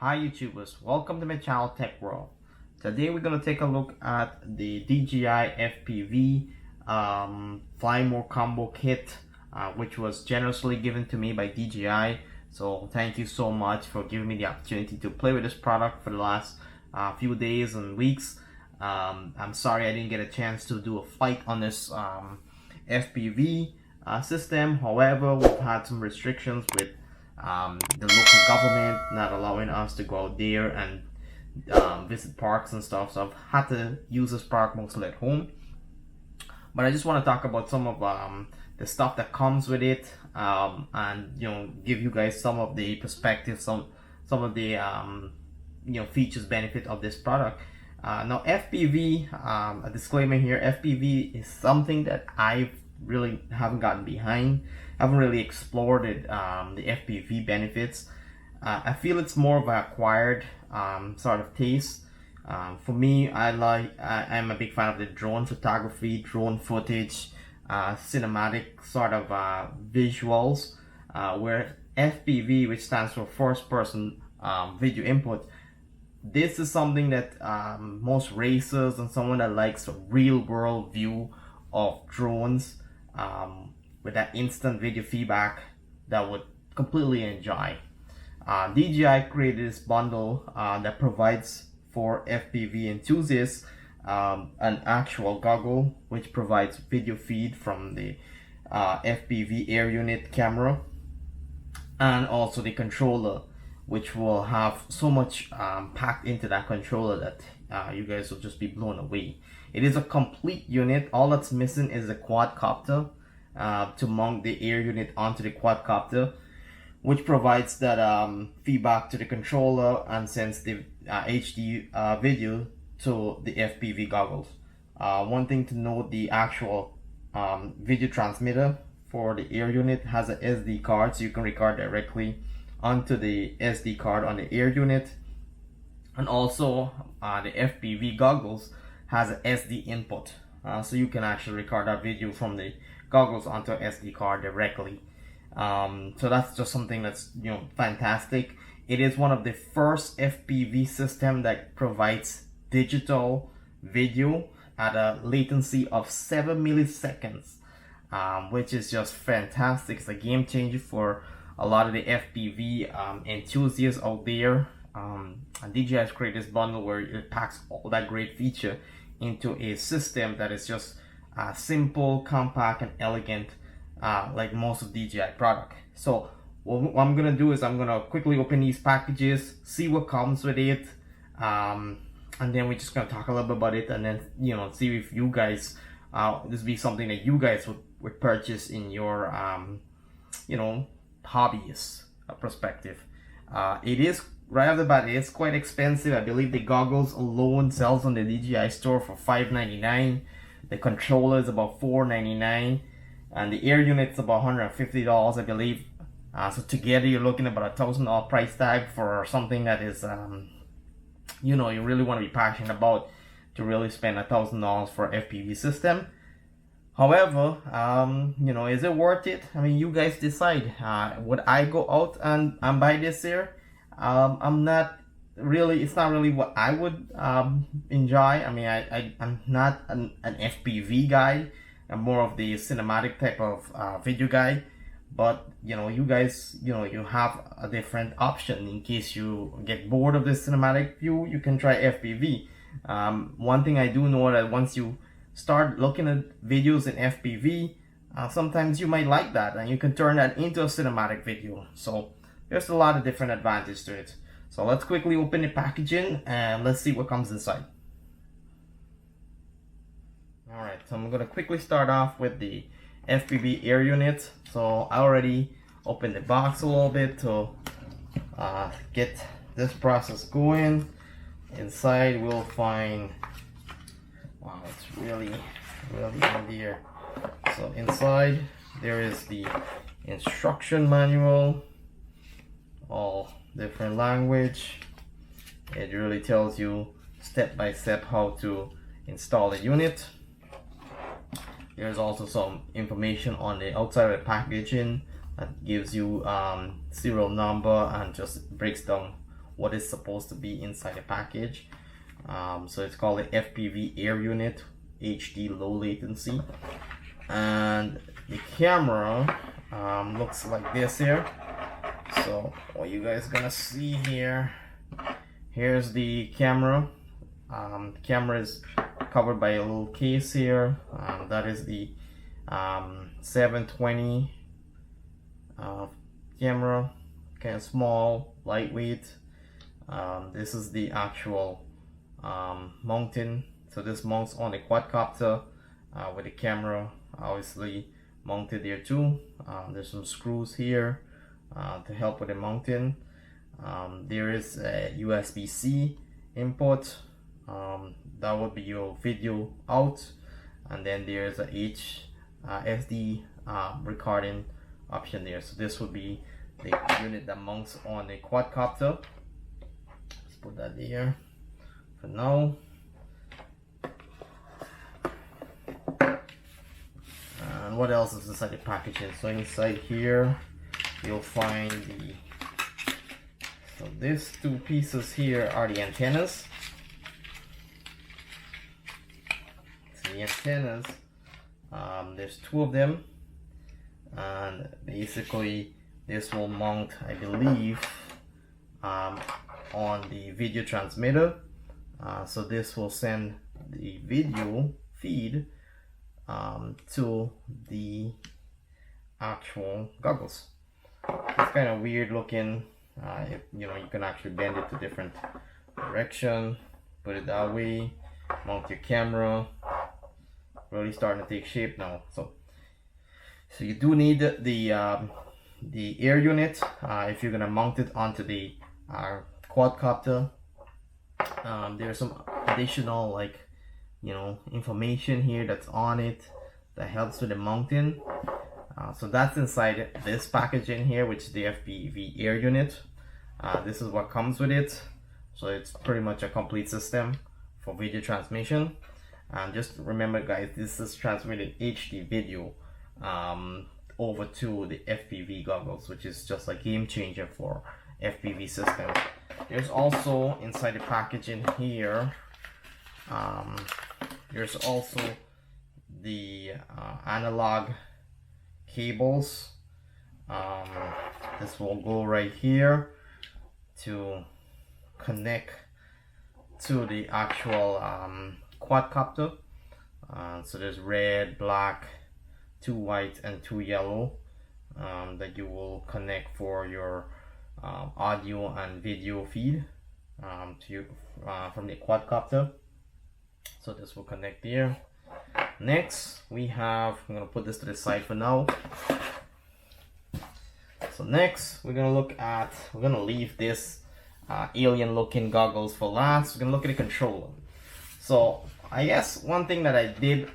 Hi YouTubers, welcome to my channel Tech World. Today we're going to take a look at the DJI FPV Fly More Combo Kit, which was generously given to me by DJI. So thank you so much for giving me the opportunity to play with this product for the last few days and weeks. I'm sorry I didn't get a chance to do a flight on this FPV system. However, we've had some restrictions with the local government not allowing us to go out there and visit parks and stuff, so I've had to use this park mostly at home. But I just want to talk about some of the stuff that comes with it, and give you guys some of the perspective, some of the features, benefit of this product. Now FPV, a disclaimer here, FPV is something that I really haven't gotten behind. I haven't really explored it, the FPV benefits. I feel it's more of an acquired sort of taste. For me, I'm a big fan of the drone photography, drone footage, cinematic sort of visuals, where FPV, which stands for first person video input, this is something that most racers and someone that likes a real world view of drones with that instant video feedback that would completely enjoy. DJI created this bundle that provides for FPV enthusiasts an actual goggle which provides video feed from the FPV air unit camera, and also the controller, which will have so much packed into that controller that you guys will just be blown away. It is a complete unit. All that's missing is a quadcopter to mount the air unit onto the quadcopter, which provides that feedback to the controller and sends the HD video to the FPV goggles. One thing to note, the actual video transmitter for the air unit has a SD card, so you can record directly onto the SD card on the air unit. And also the FPV goggles has an SD input, so you can actually record that video from the goggles onto an SD card directly. So that's just something that's fantastic. It is one of the first FPV system that provides digital video at a latency of 7 milliseconds, which is just fantastic. It's a game changer for a lot of the FPV enthusiasts out there. And DJI has created this bundle where it packs all that great feature into a system that is just simple, compact, and elegant, like most of DJI product. So what I'm gonna do is I'm gonna quickly open these packages, see what comes with it, and then we're just gonna talk a little bit about it, and then see if you guys this be something that you guys would purchase in your hobbyist perspective. It is right off the bat, it is quite expensive. I believe the goggles alone sells on the DJI store for $5.99. The controller is about $4.99, and the air unit's about $150, I believe. So together you're looking at about $1,000 price tag for something that is you really want to be passionate about, to really spend $1,000 for FPV system. However, is it worth it? I mean, you guys decide. Would I go out and buy this here? I'm not really, it's not really what I would enjoy. I mean, I'm not an FPV guy. I'm more of the cinematic type of video guy. But you guys, you have a different option. In case you get bored of this cinematic view, you can try FPV. One thing I do know, that once you start looking at videos in FPV, sometimes you might like that, and you can turn that into a cinematic video. So there's a lot of different advantages to it. So let's quickly open the packaging and let's see what comes inside. Alright, so I'm going to quickly start off with the FPV air unit. So I already opened the box a little bit to get this process going. Inside we'll find, wow, it's really in there. So inside there is the instruction manual, all different language. It really tells you step by step how to install the unit. There's also some information on the outside of the packaging that gives you serial number and just breaks down what is supposed to be inside the package. So it's called the FPV Air Unit HD Low Latency, and the camera looks like this here. So what you guys gonna see here, here's the camera. The camera is covered by a little case here. That is the 720 camera, kind of small, lightweight. This is the actual mounting. So this mounts on a quadcopter with the camera obviously mounted there too. There's some screws here to help with the mounting. There is a USB-C input. That would be your video out, and then there's a SD recording option there. So this would be the unit that mounts on the quadcopter. Let's put that there for now. And what else is inside the packaging? So inside here you'll find so these two pieces here are the antennas. So the antennas, there's two of them, and basically this will mount, I believe, on the video transmitter. So this will send the video feed to the actual goggles. It's kind of weird looking. You know, you can actually bend it to different direction, put it that way, mount your camera. Really starting to take shape now. So you do need the air unit if you're gonna mount it onto the quadcopter. There's some additional, like, you know, information here that's on it that helps with the mounting. So that's inside this packaging here, which is the FPV air unit. This is what comes with it. So it's pretty much a complete system for video transmission. And just remember, guys, this is transmitting HD video over to the FPV goggles, which is just a game changer for FPV system. There's also inside the packaging here, there's also the analog cables. This will go right here to connect to the actual quadcopter. So there's red, black, 2 white and 2 yellow that you will connect for your audio and video feed to you from the quadcopter. So this will connect here. Next we have, I'm gonna put this to the side for now. So next we're gonna leave this alien looking goggles for last. We're gonna look at the controller. So I guess one thing that I did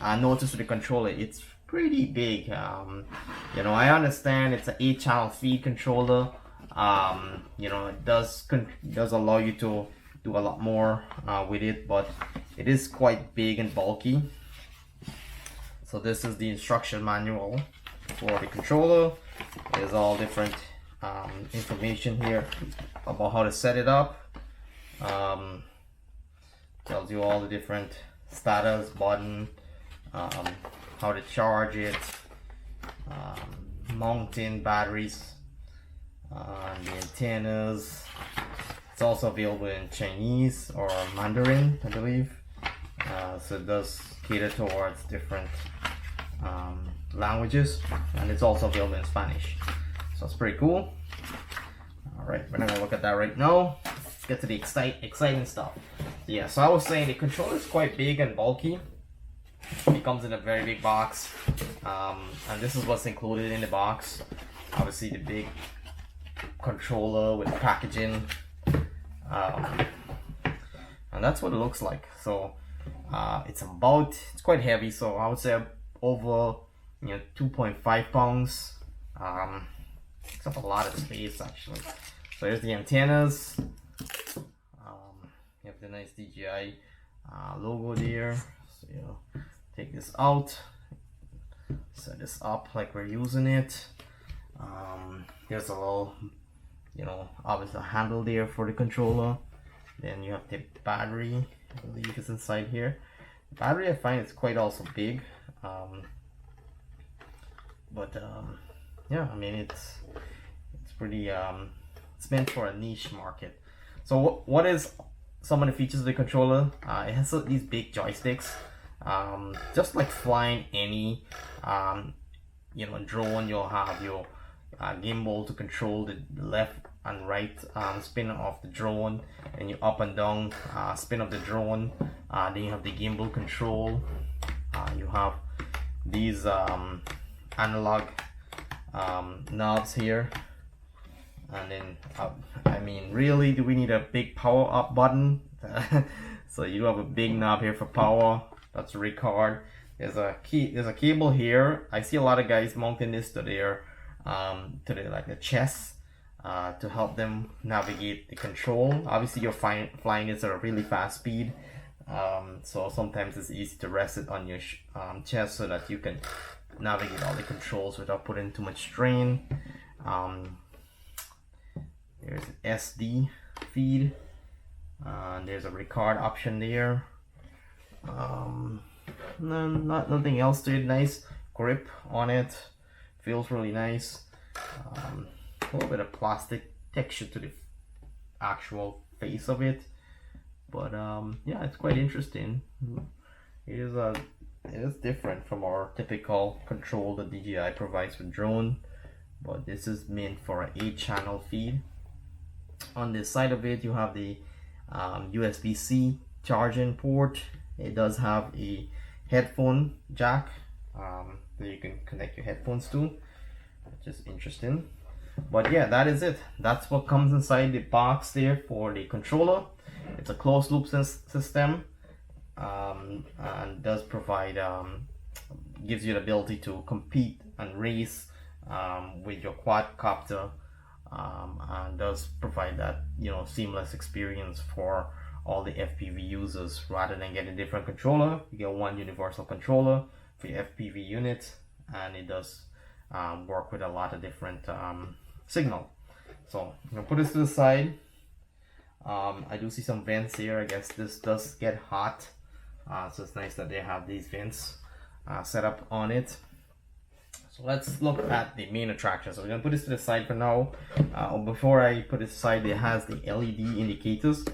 notice with the controller, it's pretty big. You know, I understand it's an 8-channel feed controller. You know, it does allow you to do a lot more with it, but it is quite big and bulky. So this is the instruction manual for the controller. There's all different information here about how to set it up. Tells you all the different status button, how to charge it, mounting batteries, the antennas. It's also available in Chinese or Mandarin, I believe. So it does cater towards different languages, and it's also available in Spanish. So it's pretty cool. All right, we're not gonna look at that right now. Let's get to the exciting stuff. Yeah, so I was saying the controller is quite big and bulky. It comes in a very big box, and this is what's included in the box. Obviously the big controller with packaging, and that's what it looks like. So it's quite heavy, so I would say over 2.5 pounds. Takes up a lot of space actually. So here's the antennas. You have the nice DJI logo there. So take this out, set this up like we're using it. Here's a little you know, obviously a handle there for the controller. Then you have the battery, I believe is inside here. The battery, I find it's quite also big, yeah, I mean it's pretty it's meant for a niche market. So what is some of the features of the controller? It has these big joysticks, just like flying any you know, drone. You'll have your gimbal to control the left and right spin of the drone, and your up and down spin of the drone. Then you have the gimbal control. You have these analog knobs here, and then I mean, really, do we need a big power up button? So you do have a big knob here for power. That's record. There's a cable here. I see a lot of guys mounting this to their like the chest to help them navigate the control. Obviously you're flying this at a really fast speed, so sometimes it's easy to rest it on your chest so that you can navigate all the controls without putting too much strain. There's an SD feed, there's a record option there. Nothing else to it. Nice grip on it, feels really nice. A little bit of plastic texture to the actual face of it, but yeah, it's quite interesting. It is different from our typical control that DJI provides for drone, but this is meant for an 8-channel feed. On this side of it, you have the USB-C charging port. It does have a headphone jack that you can connect your headphones to, which is interesting. But yeah, that is it. That's what comes inside the box there for the controller. It's a closed loop system, and does provide gives you the ability to compete and race with your quadcopter, and does provide that, you know, seamless experience for all the FPV users. Rather than getting a different controller, you get one universal controller for your FPV unit, and it does work with a lot of different signal. So I'm gonna put this to the side. I do see some vents here. I guess this does get hot, so it's nice that they have these vents set up on it. So let's look at the main attraction. So we're gonna put this to the side for now. Before I put it aside, it has the LED indicators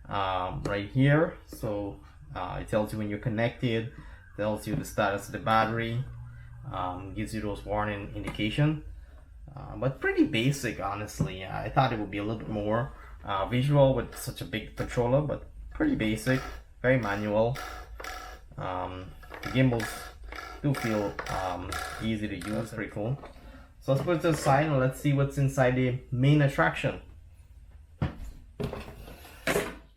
right here. So it tells you when you're connected, tells you the status of the battery, gives you those warning indication. But pretty basic, honestly. I thought it would be a little bit more visual with such a big controller, but pretty basic, very manual. The gimbals do feel easy to use, pretty cool. So let's put it to the side and let's see what's inside the main attraction.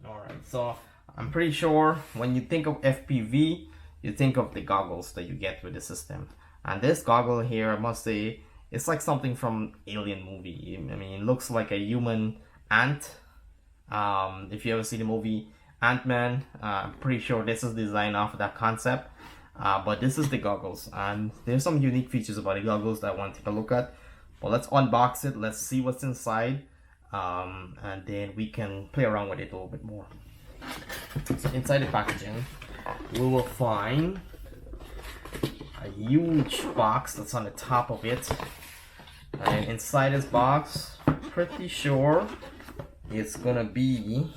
Alright, so I'm pretty sure when you think of FPV, you think of the goggles that you get with the system. And this goggle here, I must say, it's like something from Alien movie. I mean, it looks like a human ant. If you ever see the movie Ant-Man, I'm pretty sure this is designed off of that concept. But this is the goggles, and there's some unique features about the goggles that I want to take a look at. But let's unbox it, let's see what's inside, and then we can play around with it a little bit more. So inside the packaging, we will find a huge box that's on the top of it, and inside this box, pretty sure it's gonna be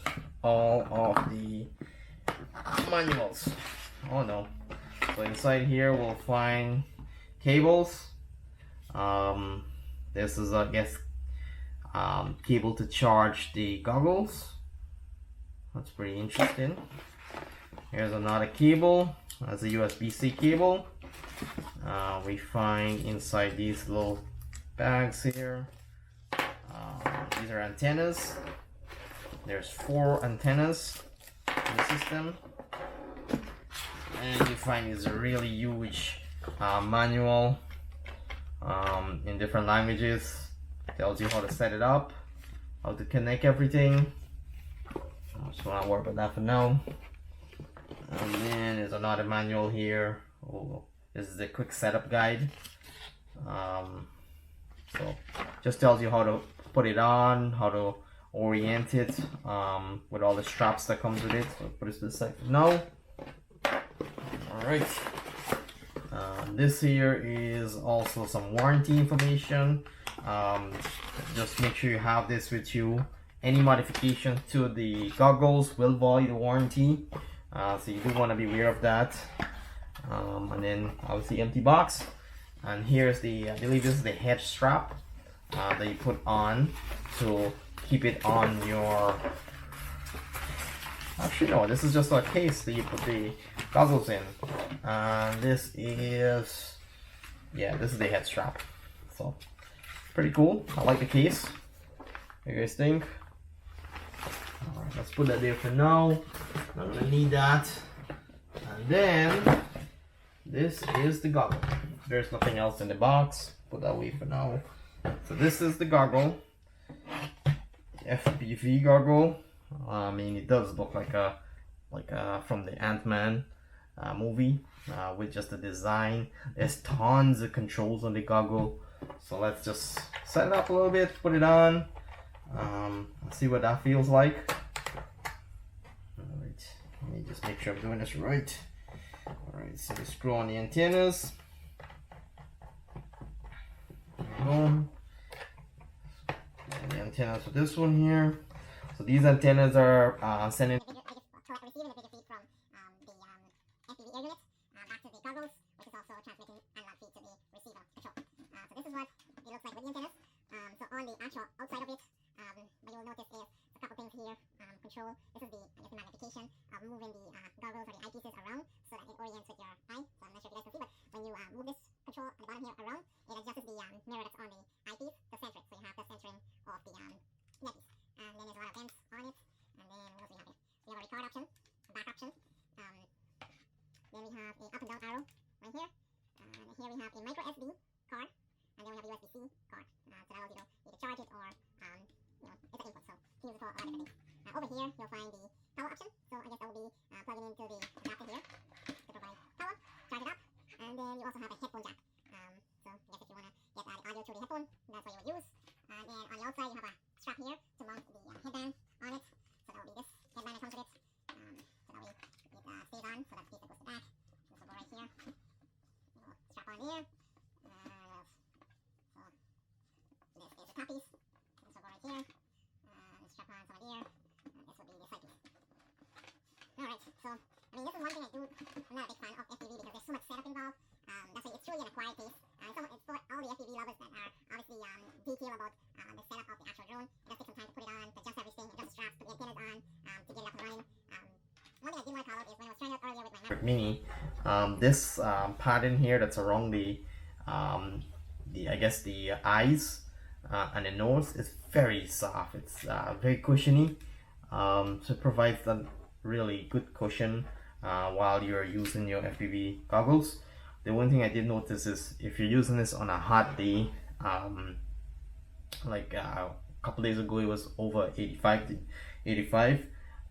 all of the manuals. Oh no. So inside here we'll find cables. This is, I guess, cable to charge the goggles. That's pretty interesting. Here's another cable. That's a USB-C cable. We find inside these little bags here. These are antennas. There's 4 antennas in the system. And you find this really huge manual in different languages. Tells you how to set it up, how to connect everything. I just want to work with that for now. And then there's another manual here. Oh, this is a quick setup guide. So just tells you how to put it on, how to orient it with all the straps that comes with it. So put it to the side now. All right. This here is also some warranty information. Just make sure you have this with you. Any modification to the goggles will void the warranty, so you do want to be aware of that. And then obviously empty box, and here's the, I believe this is the head strap that you put on to keep it on your, actually no, this is just a case that you put the goggles in. This is, yeah, this is the head strap, so pretty cool. I like the case. What do you guys think? Alright, let's put that there for now. I'm gonna need that. And then this is the goggle. There's nothing else in the box. Put that away for now. So this is the goggle, FPV goggle. I mean, it does look like a from the Ant-Man movie with just the design. There's tons of controls on the goggle. So let's just set it up a little bit, put it on, see what that feels like. Alright, let me just make sure I'm doing this right. Alright, so we screw on the antennas. There we go. And the antennas for this one here. So these antennas are sending receiving a bigger feed from the FPV air unit back to the goggles, which is also transmitting analog feed to the receiver control. So this is what it looks like with the antennas. So on the actual outside of it, what you'll notice is a couple things here. Control. This is the, I guess, the magnification of moving the goggles or the eyepieces around so that it orients with your eye. So I'm not sure if you guys can see, but when you move this control at the bottom here around, it adjusts the mirror that's on the eyepiece to center it. So you have the centering of the eyepiece. And then there's a lot of vents on it. And then what else we have here? We have a record option, a back option. Then we have a up and down arrow right here. And here we have a micro SD card. And then we have a USB-C card. So that allows you to either charge it or, you know, it's an input. So you can use it for a lot of different things. Over here, you'll find the power option. So I guess that will be plugging into the adapter here to provide power, charge it up. And then you also have a headphone jack. So I guess if you want to get the audio through the headphone, that's what you would use. And then on the outside, you have a strap here to mount the headband on it. So that will be this headband that comes with it. So that way it stays on. So that's the piece that goes to the back. This will go right here. We'll strap on there. So this is the top piece. This will go right here. Strap on some here. And this will be the side piece. Alright, so I mean, this is one thing I do. I'm not a big fan of FPV because there's so much setup involved. That's why it's truly an acquired taste. It's for all the FPV lovers that are obviously detailed about the setup of the actual drone. It does take some time to put it on, to adjust everything, adjust the straps, put the antennas on, to get it up and running. One thing I did want to call out is when I was trying out earlier with my Mavic Mini, this pattern here that's around the I guess the eyes and the nose is very soft. It's very cushiony, so it provides a really good cushion while you're using your FPV goggles. The one thing I did notice is if you're using this on a hot day, like a couple days ago it was over 85,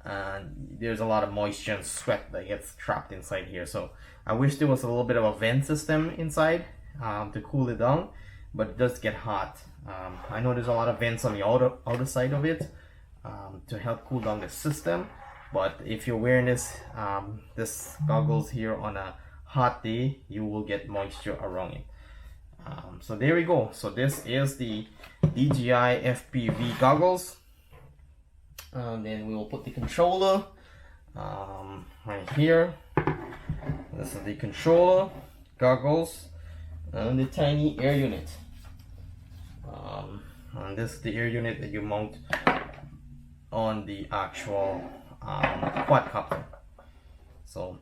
and there's a lot of moisture and sweat that gets trapped inside here. So I wish there was a little bit of a vent system inside to cool it down, but it does get hot. I know there's a lot of vents on the outer side of it to help cool down the system, but if you're wearing this goggles here on a hot day, you will get moisture around it. So there we go. So this is the DJI FPV goggles. And then we will put the controller right here. This is the controller, goggles, and the tiny air unit. And this is the air unit that you mount on the actual quadcopter. So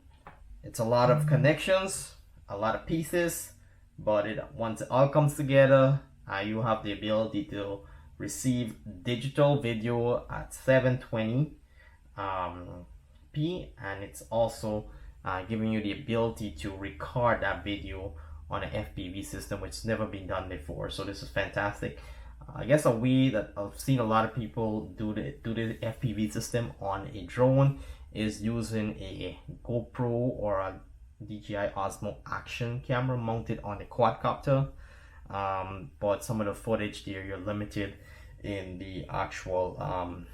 it's a lot of connections, a lot of pieces, but once it all comes together, you have the ability to receive digital video at 720p, and it's also giving you the ability to record that video on an FPV system, which has never been done before. So this is fantastic. I guess a way that I've seen a lot of people do the FPV system on a drone is using a GoPro or a DJI Osmo Action camera mounted on the quadcopter. But some of the footage there, you're limited in the actual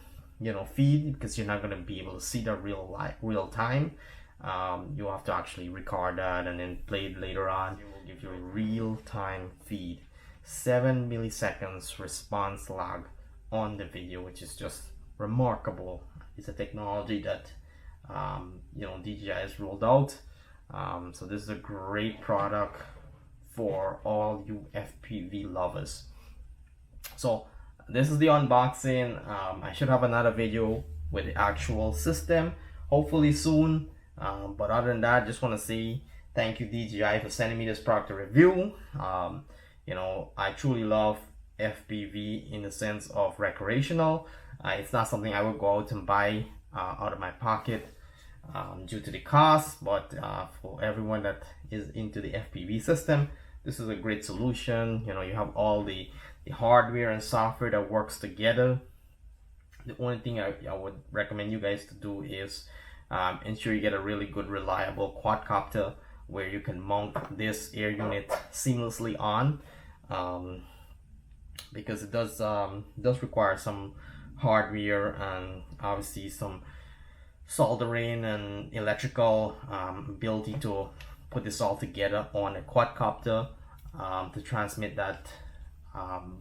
feed, because you're not going to be able to see the real time. You have to actually record that and then play it later on. It will give you a real-time feed, 7 milliseconds response lag on the video, which is just remarkable. It's a technology that DJI has rolled out. So this is a great product for all you FPV lovers. So this is the unboxing. I should have another video with the actual system hopefully soon. But other than that, just want to say thank you DJI for sending me this product to review. I truly love FPV in the sense of recreational. It's not something I would go out and buy out of my pocket due to the cost, but for everyone that is into the FPV system, this is a great solution. You have all the hardware and software that works together. The only thing I would recommend you guys to do is ensure you get a really good reliable quadcopter where you can mount this air unit seamlessly on, because it does require some hardware and obviously some soldering and electrical ability to put this all together on a quadcopter to transmit that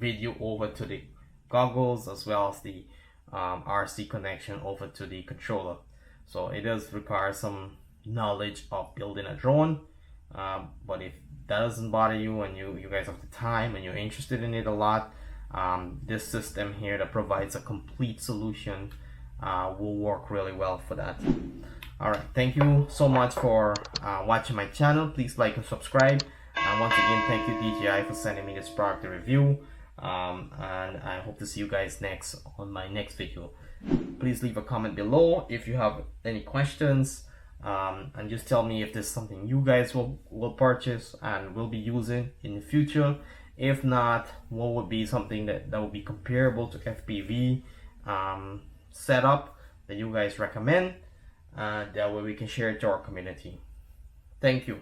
video over to the goggles, as well as the RC connection over to the controller. So it does require some knowledge of building a drone, but if that doesn't bother you and you guys have the time and you're interested in it a lot, this system here that provides a complete solution will work really well for that. Alright, thank you so much for watching my channel. Please like and subscribe. And once again, thank you DJI for sending me this product to review. And I hope to see you guys next on my next video. Please leave a comment below if you have any questions, and just tell me if there's something you guys will purchase and will be using in the future. If not, what would be something that would be comparable to FPV setup that you guys recommend, that way we can share it to our community. Thank you.